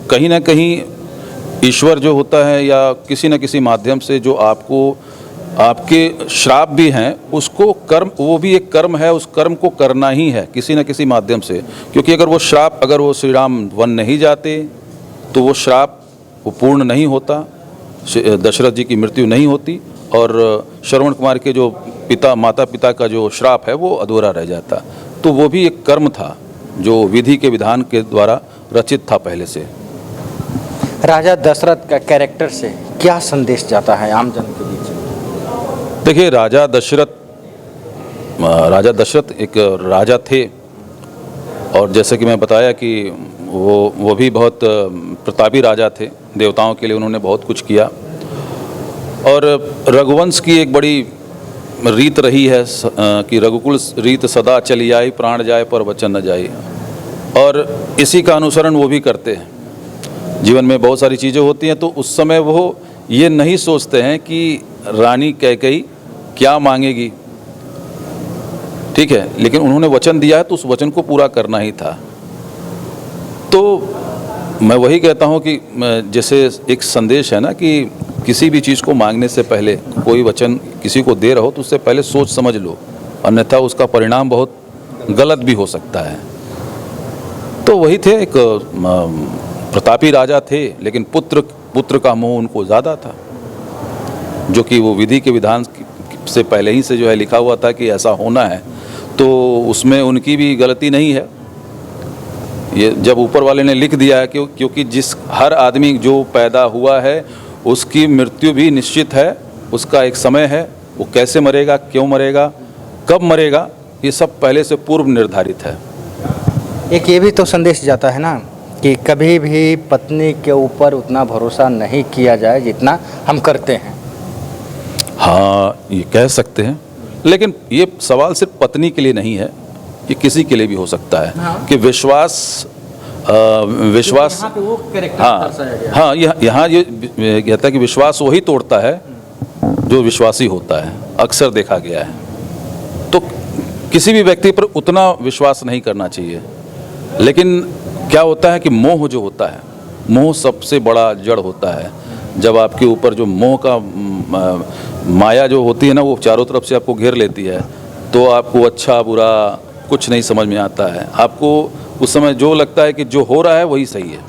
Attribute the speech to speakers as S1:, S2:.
S1: कहीं ना कहीं ईश्वर जो होता है या किसी न किसी माध्यम से जो आपको आपके श्राप भी हैं, उसको कर्म, वो भी एक कर्म है, उस कर्म को करना ही है किसी न किसी माध्यम से। क्योंकि अगर वो श्राप, अगर वो श्री राम वन नहीं जाते तो वो श्राप वो पूर्ण नहीं होता, दशरथ जी की मृत्यु नहीं होती और श्रवण कुमार के जो माता पिता का जो श्राप है वो अधूरा रह जाता। तो वो भी एक कर्म था जो विधि के विधान के द्वारा रचित था पहले से।
S2: राजा दशरथ का कैरेक्टर से क्या संदेश जाता है आमजन के बीच?
S1: देखिए, राजा दशरथ एक राजा थे और जैसे कि मैं बताया कि वो भी बहुत प्रतापी राजा थे, देवताओं के लिए उन्होंने बहुत कुछ किया। और रघुवंश की एक बड़ी रीत रही है कि रघुकुल रीत सदा चली आई, प्राण जाए पर वचन न जाए, और इसी का अनुसरण वो भी करते हैं। जीवन में बहुत सारी चीज़ें होती हैं तो उस समय वो ये नहीं सोचते हैं कि रानी कैकेयी क्या मांगेगी, ठीक है, लेकिन उन्होंने वचन दिया है तो उस वचन को पूरा करना ही था। तो मैं वही कहता हूँ कि जैसे एक संदेश है ना कि किसी भी चीज़ को मांगने से पहले, कोई वचन किसी को दे रहा हो तो उससे पहले सोच समझ लो, अन्यथा उसका परिणाम बहुत गलत भी हो सकता है। तो वही थे, एक प्रतापी राजा थे, लेकिन पुत्र का मोह उनको ज़्यादा था, जो कि वो विधि के विधान से पहले ही से जो है लिखा हुआ था कि ऐसा होना है, तो उसमें उनकी भी गलती नहीं है। ये जब ऊपर वाले ने लिख दिया है क्योंकि जिस हर आदमी जो पैदा हुआ है उसकी मृत्यु भी निश्चित है, उसका एक समय है, वो कैसे मरेगा, क्यों मरेगा, कब मरेगा, ये सब पहले से पूर्व निर्धारित है।
S2: एक ये भी तो संदेश जाता है ना कि कभी भी पत्नी के ऊपर उतना भरोसा नहीं किया जाए जितना हम करते हैं।
S1: हाँ, ये कह सकते हैं, लेकिन ये सवाल सिर्फ पत्नी के लिए नहीं है, ये किसी के लिए भी हो सकता है। हाँ। कि विश्वास यहाँ पे वो कैरेक्टर हाँ, यहाँ ये कहता है कि विश्वास वही तोड़ता है जो विश्वासी होता है, अक्सर देखा गया है। तो किसी भी व्यक्ति पर उतना विश्वास नहीं करना चाहिए, लेकिन क्या होता है कि मोह जो होता है, मोह सबसे बड़ा जड़ होता है। जब आपके ऊपर जो मोह का माया जो होती है ना, वो चारों तरफ से आपको घेर लेती है, तो आपको अच्छा बुरा कुछ नहीं समझ में आता है। आपको उस समय जो लगता है कि जो हो रहा है वही सही है।